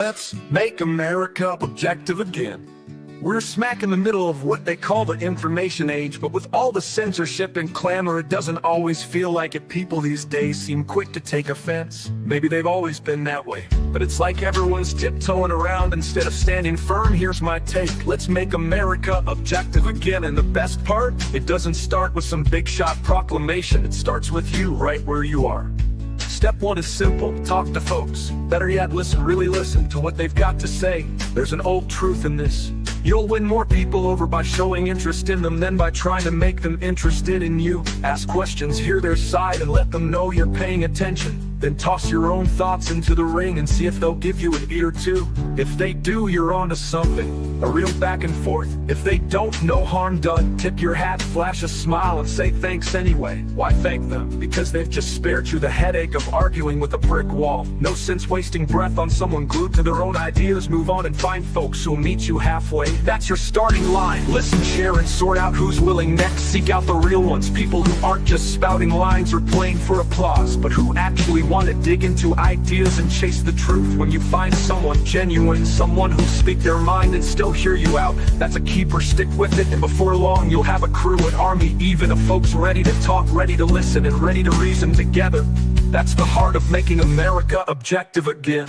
Let's make America objective again. We're smack in the middle of what they call the information age, but with all the censorship and clamor, it doesn't always feel like it. People these days seem quick to take offense. Maybe they've always been that way, but it's like everyone's tiptoeing around instead of standing firm. Here's my take: let's make America objective again. And the best part, it doesn't start with some big shot proclamation. It starts with you right where you are. Step one is simple: talk to folks. Better yet, listen, really listen to what they've got to say. There's an old truth in this: you'll win more people over by showing interest in them than by trying to make them interested in you. Ask questions, hear their side, and let them know you're paying attention. Then toss your own thoughts into the ring and see if they'll give you an ear too. If they do, you're onto something, a real back and forth. If they don't, no harm done. Tip your hat, flash a smile, and say thanks anyway. Why thank them? Because they've just spared you the headache of arguing with a brick wall. No sense wasting breath on someone glued to their own ideas. Move on and find folks who'll meet you halfway. That's your starting line. Listen, share, and sort out who's willing next. Seek out the real ones, people who aren't just spouting lines or playing for applause, but who actually want to dig into ideas and chase the truth. When you find someone genuine, someone who'll speak their mind and still hear you out, that's a keeper. Stick with it, and before long you'll have a crew, an army even of folks ready to talk, ready to listen, and ready to reason together. That's the heart of making America objective again.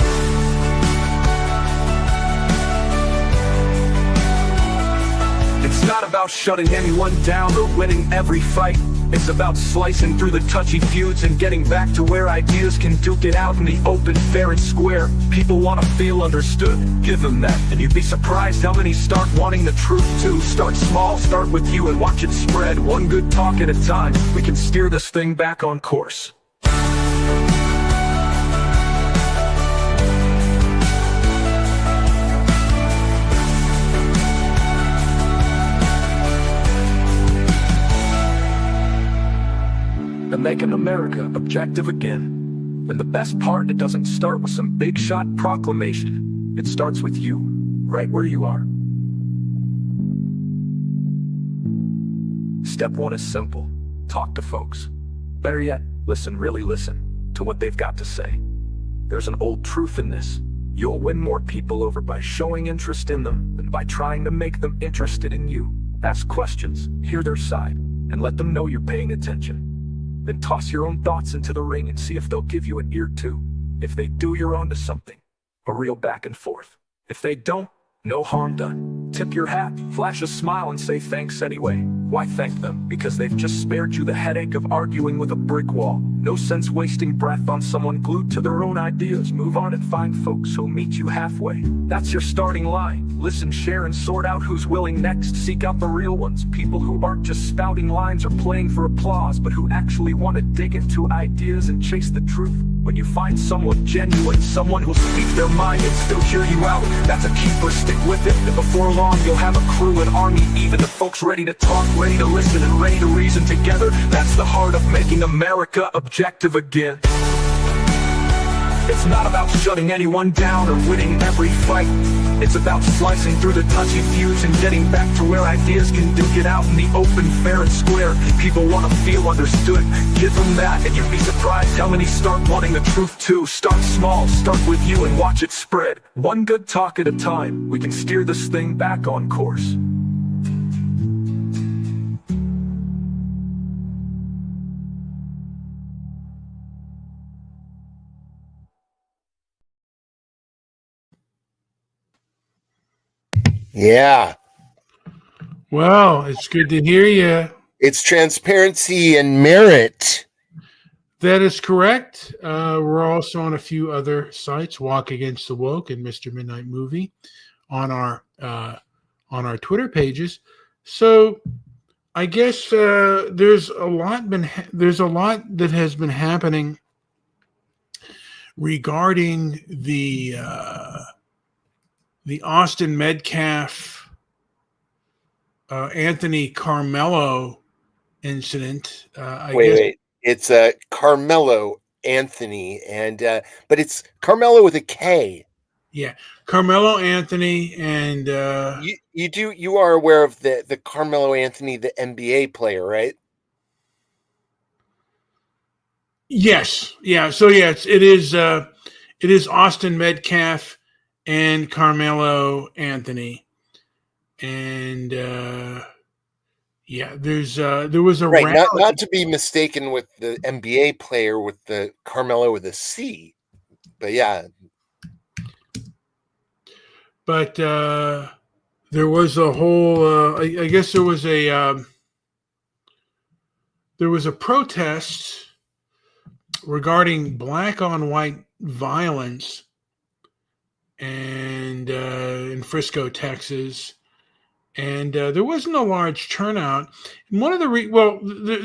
It's not about shutting anyone down or winning every fight. It's about slicing through the touchy feuds and getting back to where ideas can duke it out in the open, fair and square. People want to feel understood, give them that, and you'd be surprised how many start wanting the truth too. Start small, start with you and watch it spread. One good talk at a time, we can steer this thing back on course. And making America objective again. And the best part, it doesn't start with some big shot proclamation. It starts with you, right where you are. Step one is simple: talk to folks. Better yet, listen, really listen to what they've got to say. There's an old truth in this: you'll win more people over by showing interest in them than by trying to make them interested in you. Ask questions, hear their side, and let them know you're paying attention. Then toss your own thoughts into the ring and see if they'll give you an ear too. If they do, you're onto something, a real back and forth. If they don't, no harm done. Tip your hat, flash a smile, and say thanks anyway. Why thank them? Because they've just spared you the headache of arguing with a brick wall. No sense wasting breath on someone glued to their own ideas. Move on and find folks who'll meet you halfway. That's your starting line. Listen, share, and sort out who's willing next. Seek out the real ones, people who aren't just spouting lines or playing for applause, but who actually want to dig into ideas and chase the truth. When you find someone genuine, someone who'll speak their mind and still hear you out, that's a keeper. Stick with it, and before long you'll have a crew, an army even of folks ready to talk, ready to listen, and ready to reason together. That's the heart of making America objective again. It's not about shutting anyone down or winning every fight. It's about slicing through the touchy feuds and getting back to where ideas can duke it out in the open, fair and square. People want to feel understood, give them that, and you'd be surprised how many start wanting the truth too. Start small, start with you, and watch it spread. One good talk at a time, we can steer this thing back on course. Yeah. Well, it's good to hear you. It's transparency and merit. That is correct. We're also on a few other sites, Walk Against the Woke and Mr. Midnight Movie, on our Twitter pages. So I guess there's a lot that has been happening regarding the Austin Metcalf, Anthony Carmelo incident. Wait. It's Carmelo Anthony, and but it's Carmelo with a K. Yeah, Carmelo Anthony, and you are aware of the Carmelo Anthony, the NBA player, right? Yes, yeah. So yes, it is Austin Metcalf and Carmelo Anthony. And yeah, there was a Right, rally, not to be mistaken with the NBA player with the Carmelo with a C. But yeah, but there was a whole. I guess there was a protest regarding black on white violence and in Frisco, Texas, and there wasn't a large turnout. And one of the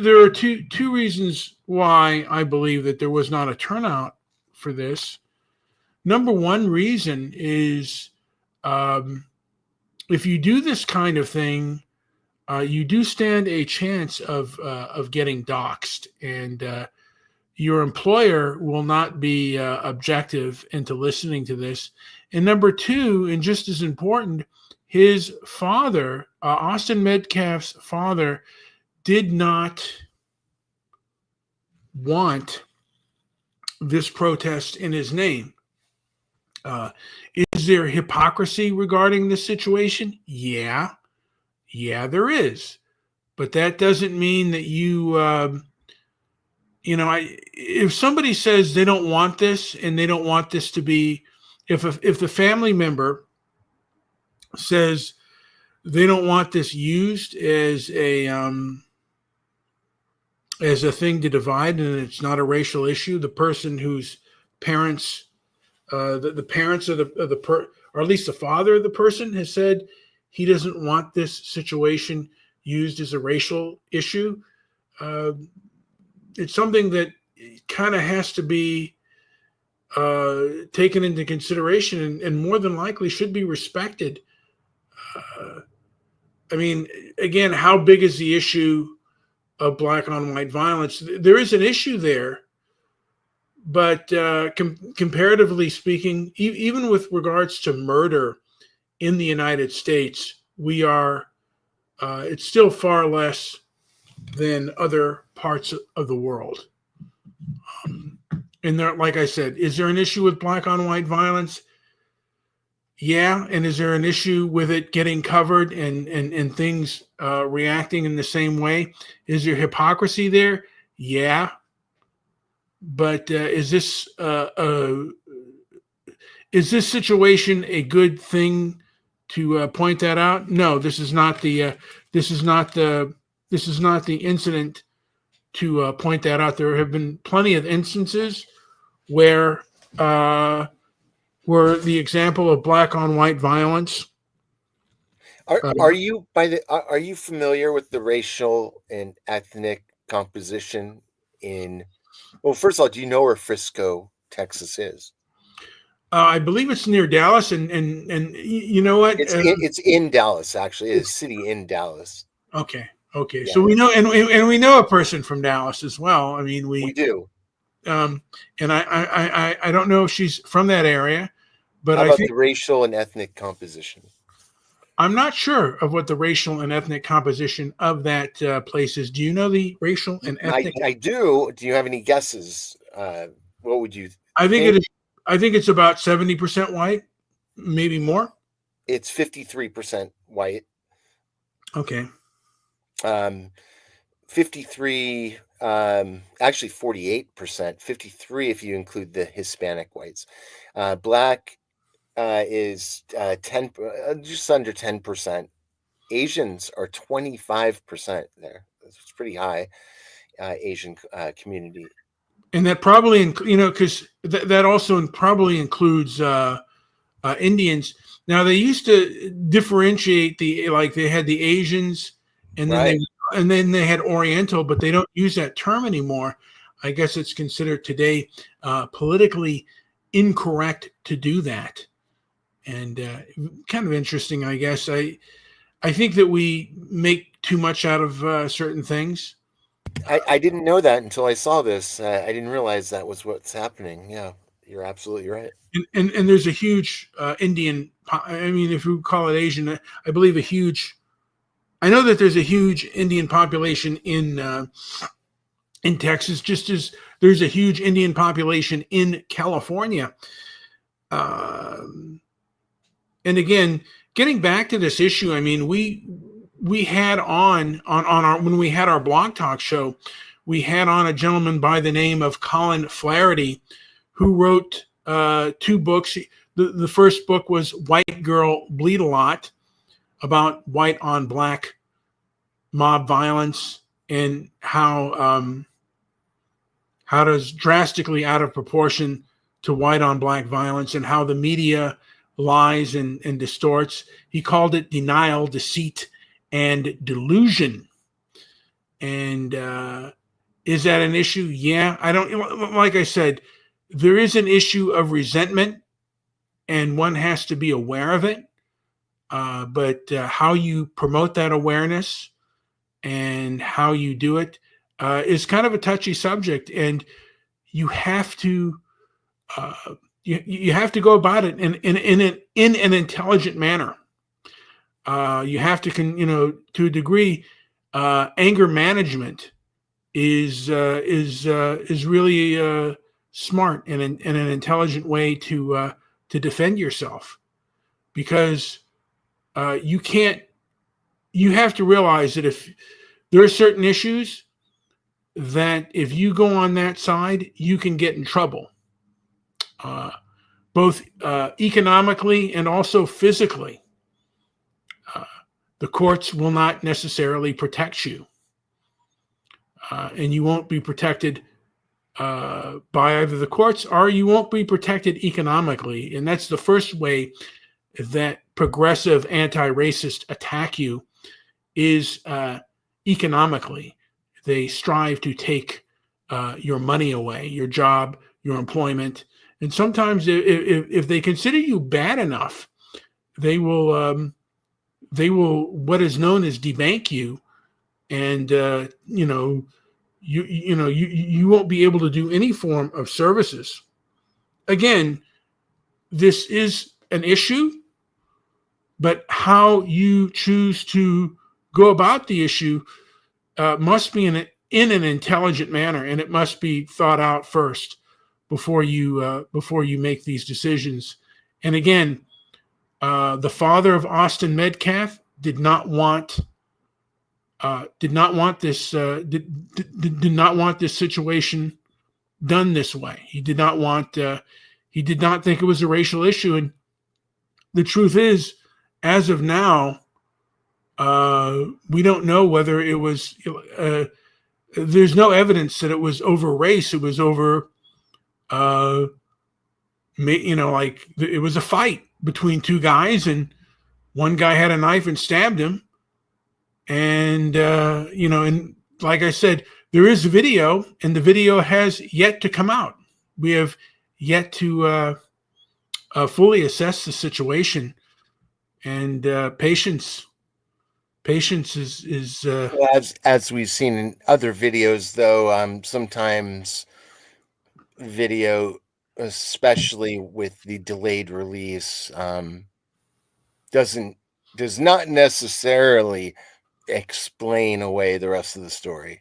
there are two reasons why I believe that there was not a turnout for this. Number one reason is um, if you do this kind of thing, you do stand a chance of getting doxxed, and your employer will not be objective into listening to this. And number two, and just as important, his father, Austin Metcalf's father, did not want this protest in his name. Is there hypocrisy regarding this situation? Yeah, there is. But that doesn't mean that if somebody says they don't want this and they don't want this to be, if the family member says they don't want this used as a thing to divide and it's not a racial issue, the person whose parents, the parents of or at least the father of the person has said he doesn't want this situation used as a racial issue. It's something that kind of has to be taken into consideration and more than likely should be respected. I mean, again, how big is the issue of black on white violence? There is an issue there, but comparatively speaking, even with regards to murder in the United States, we are it's still far less than other parts of the world. And there, like I said, is there an issue with black on white violence? Yeah. And is there an issue with it getting covered and things reacting in the same way? Is there hypocrisy there? Yeah. But is this situation a good thing to point that out? No, this is not the incident to point that out. There have been plenty of instances where the example of black on white violence. are you are you familiar with the racial and ethnic composition in? Well, first of all, do you know where Frisco, Texas is? I believe it's near Dallas, and you know what? It's in Dallas, actually. It's a city in Dallas. Okay. Yeah. So we know, and we know a person from Dallas as well. I mean, We do. And I don't know if she's from that area, but How I about think the racial and ethnic composition? I'm not sure of what the racial and ethnic composition of that place is. Do you know the racial and ethnic? I do. Do you have any guesses? What would you I think think? it is. I think it's about 70% white, maybe more. It's 53% white. Okay. 53, actually 48%. 53 if you include the Hispanic whites. Black is 10, just under 10%. Asians are 25% there. It's pretty high. Asian community. And that probably, because that also probably includes Indians. Now they used to differentiate they had the Asians, and then they had Oriental, but they don't use that term anymore. I guess it's considered today politically incorrect to do that, and kind of interesting. I guess I think that we make too much out of certain things. I didn't know that until I saw this. I didn't realize that was what's happening. Yeah, you're absolutely right. And there's a huge Indian. I mean, if you call it Asian, I believe I know that there's a huge Indian population in Texas, just as there's a huge Indian population in California. and again, getting back to this issue, I mean, we had on our when we had our blog talk show, we had on a gentleman by the name of Colin Flaherty, who wrote 2 books. The first book was White Girl Bleed a Lot, about white on black mob violence, and how does drastically out of proportion to white on black violence, and how the media lies and distorts. He called it denial, deceit, and delusion. And is that an issue? Yeah, I don't, like I said, there is an issue of resentment, and one has to be aware of it. But how you promote that awareness and how you do it is kind of a touchy subject, and you have to you have to go about it in an intelligent manner. You have to, to a degree, anger management is really smart and an intelligent way to defend yourself, because you have to realize that if there are certain issues that if you go on that side, you can get in trouble, both economically and also physically. The courts will not necessarily protect you, and you won't be protected by either the courts, or you won't be protected economically. And that's the first way that progressive anti-racists attack you, is economically. They strive to take your money away, your job, your employment. And sometimes if they consider you bad enough, they will what is known as debank you, and you won't be able to do any form of services. Again, this is an issue, but how you choose to go about the issue must be in an intelligent manner, and it must be thought out first before you make these decisions. And again, the father of Austin Metcalf did not want this situation done this way. He did not think it was a racial issue. And the truth is, as of now, we don't know whether it was. There's no evidence that it was over race. It was over, it was a fight between 2 guys, and one guy had a knife and stabbed him. And and like I said, there is a video, and the video has yet to come out. We have yet to fully assess the situation, and patience is Well, as we've seen in other videos, though, sometimes video, especially with the delayed release, does not necessarily explain away the rest of the story.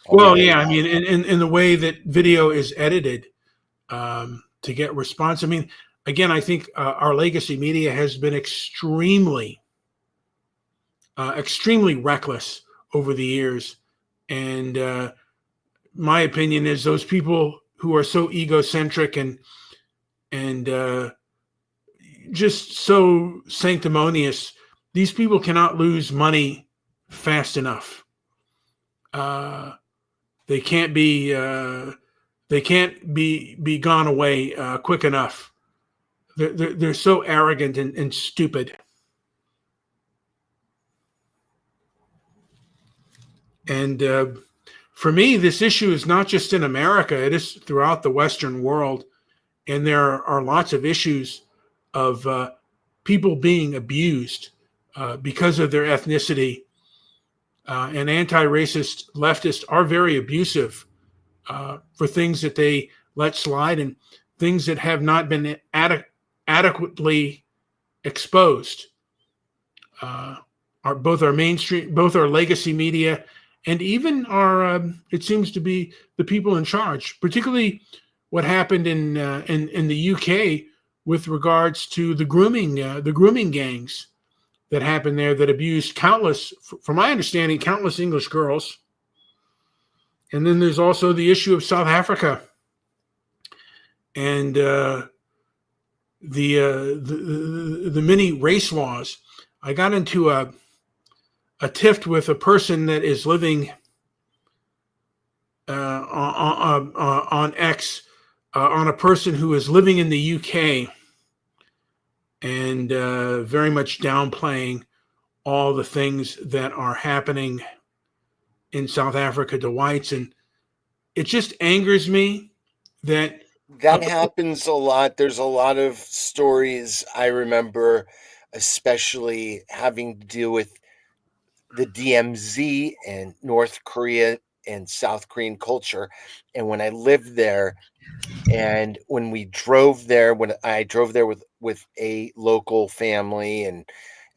Well, yeah, I mean, in the way that video is edited to get response. I mean, again, I think our legacy media has been extremely reckless over the years, and my opinion is those people who are so egocentric and just so sanctimonious, these people cannot lose money fast enough. They can't be gone away quick enough. They're so arrogant and stupid. And for me, this issue is not just in America, it is throughout the Western world. And there are lots of issues of people being abused because of their ethnicity. And anti-racist leftists are very abusive for things that they let slide and things that have not been adequately exposed. Both our mainstream, both our legacy media, and even our, it seems to be the people in charge, particularly what happened in the UK with regards to the grooming gangs that happened there that abused countless, from my understanding, countless English girls. And then there's also the issue of South Africa and the many race laws. I got into a tiff with a person that is living on X, on a person who is living in the UK and very much downplaying all the things that are happening in South Africa to whites. And it just angers me that happens a lot. There's a lot of stories I remember, especially having to deal with the DMZ and North Korea and South Korean culture. And when I lived there, and when I drove there with a local family, and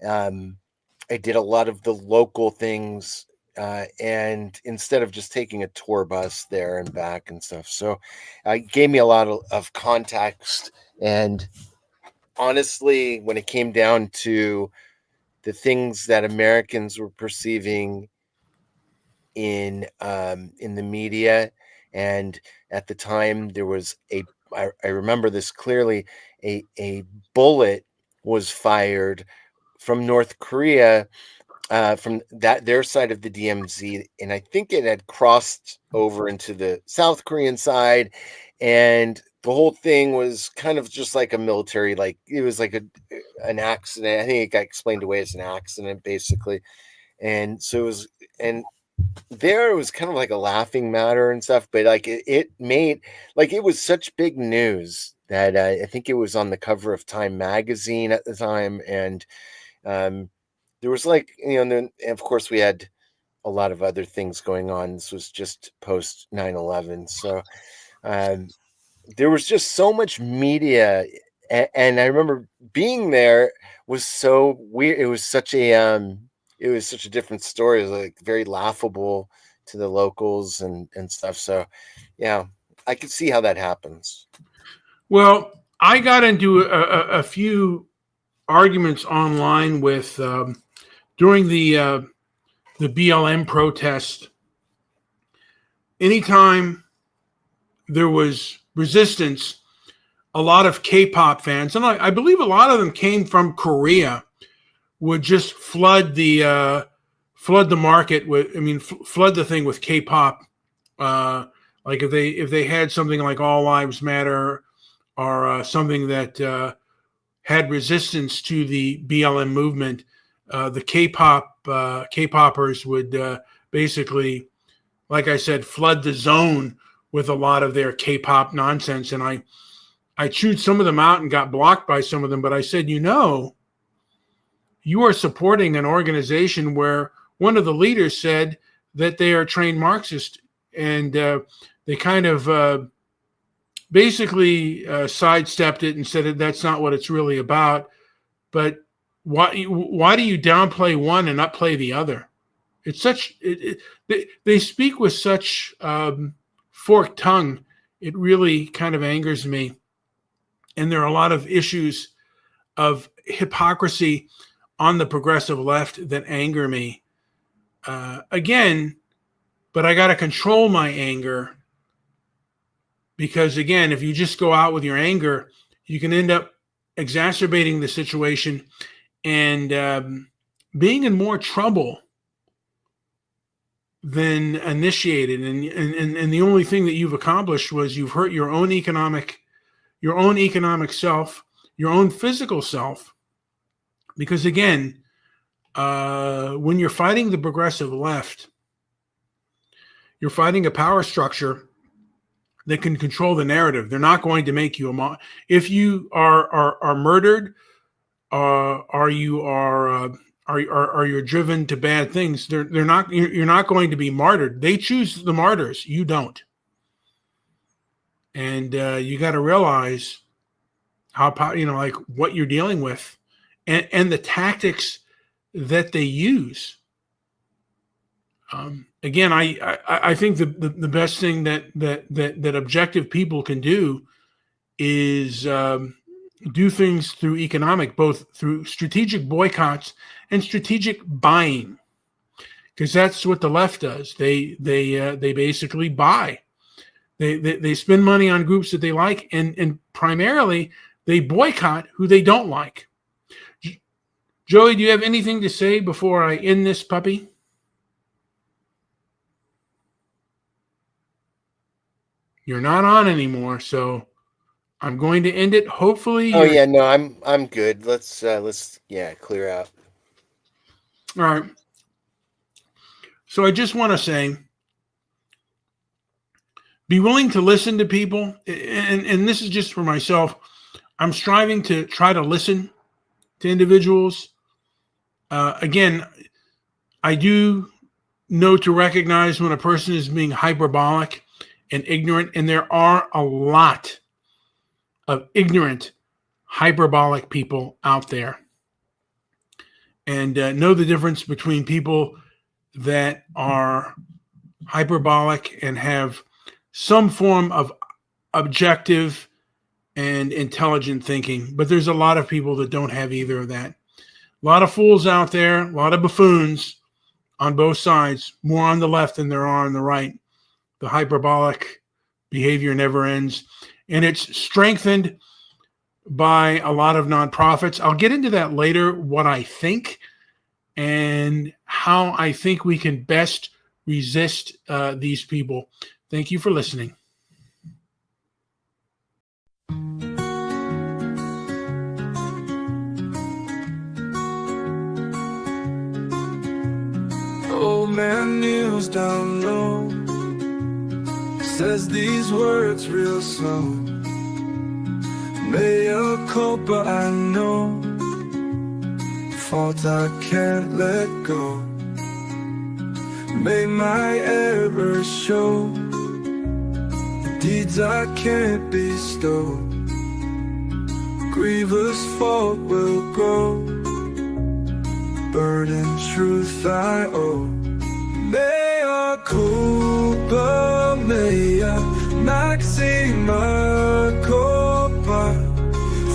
I did a lot of the local things, and instead of just taking a tour bus there and back and stuff. So it gave me a lot of context. And honestly, when it came down to the things that Americans were perceiving in the media, and at the time there was I remember this clearly, a bullet was fired from North Korea, from their side of the DMZ, and I think it had crossed over into the South Korean side, and the whole thing was kind of just like a military, like it was like an accident. I think it got explained away as an accident, basically. And so it was, and there it was kind of like a laughing matter and stuff, but like it made, like, it was such big news that I think it was on the cover of Time magazine at the time. And there was, like, and then of course we had a lot of other things going on. This was just post 9/11, so there was just so much media, and I remember being there was so weird. It was such a different story. It was like very laughable to the locals and stuff. So yeah, I could see how that happens. Well, I got into a few arguments online with during the BLM protest. Anytime there was resistance, a lot of K-pop fans, and I believe a lot of them came from Korea, would just flood the market with, flood the thing with K-pop. Like if they had something like All Lives Matter, or something that had resistance to the BLM movement, the K-poppers would basically, like I said, flood the zone with a lot of their K-pop nonsense. And I chewed some of them out and got blocked by some of them. But I said, you are supporting an organization where one of the leaders said that they are trained Marxist, and they kind of basically sidestepped it and said that that's not what it's really about. But why do you downplay one and upplay the other? It's they speak with such forked tongue. It really kind of angers me. And there are a lot of issues of hypocrisy on the progressive left that anger me. Again, but I got to control my anger, because again, if you just go out with your anger, you can end up exacerbating the situation and being in more trouble than initiated. And the only thing that you've accomplished was you've hurt your own economic self, your own physical self. Because again, when you're fighting the progressive left, you're fighting a power structure that can control the narrative. They're not going to make you if you are murdered, or you're driven to bad things. You're not going to be martyred. They choose the martyrs. You don't. And you got to realize how like what you're dealing with, and the tactics that they use. Again, I think the best thing that objective people can do is do things through economic, both through strategic boycotts and strategic buying, because that's what the left does. They basically buy. They spend money on groups that they like, and primarily they boycott who they don't like. Joey, do you have anything to say before I end this puppy? You're not on anymore, so I'm going to end it. Hopefully. Oh yeah, no, I'm good. Let's clear out. All right. So I just want to say, be willing to listen to people, and this is just for myself. I'm striving to try to listen to individuals. Again, I do know to recognize when a person is being hyperbolic and ignorant, and there are a lot of ignorant, hyperbolic people out there. And know the difference between people that are hyperbolic and have some form of objective and intelligent thinking. But there's a lot of people that don't have either of that. A lot of fools out there, a lot of buffoons on both sides, more on the left than there are on the right. The hyperbolic behavior never ends. And it's strengthened by a lot of nonprofits. I'll get into that later, what I think and how I think we can best resist these people. Thank you for listening. Old man kneels down low, says these words real slow. Mea culpa, I know, fault I can't let go. May my errors show, deeds I can't bestow. Grievous fault will grow, burden truth I owe. Mea culpa, mea maxima culpa.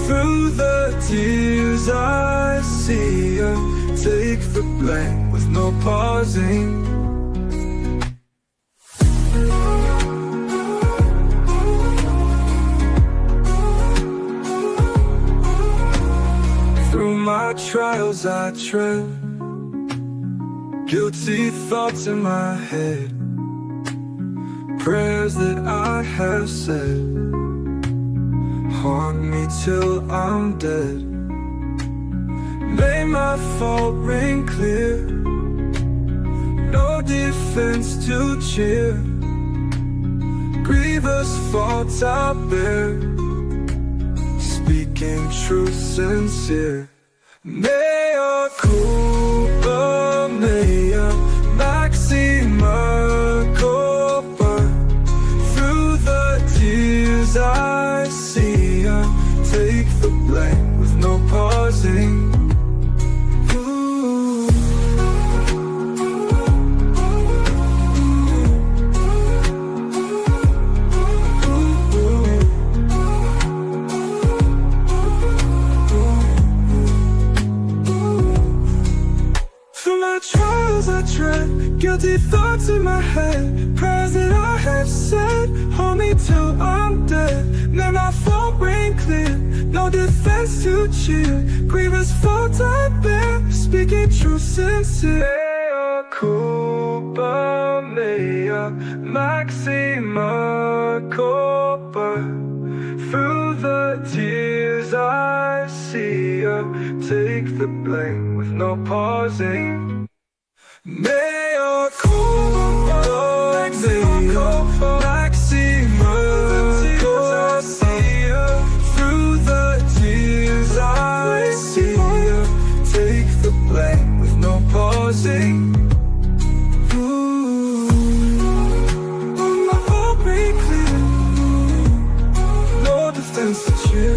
Through the tears I see ya, take the blame with no pausing. Through my trials I tread, guilty thoughts in my head, prayers that I have said haunt me till I'm dead. May my fault ring clear, no defense to cheer. Grievous faults I bear, speaking truth sincere. Mea culpa, mea maxima culpa. Through the tears I see ya, take the blame with no pausing. Guilty thoughts in my head, prayers that I have said hold me till I'm dead. May my fault ring clear, no defense to cheer. Grievous fault I bear, speaking truth sincere. Mea culpa, mea maxima culpa. Through the tears I see ya, take the blame with no pausing. Mea culpa, maxima culpa. Through the tears I see ya, take the blame with no pausing. My fault be clear, no defense to cheer.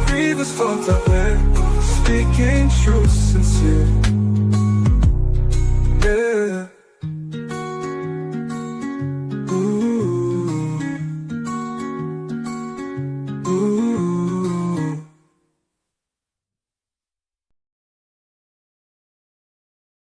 Grievous fault I bear, speaking truth sincere.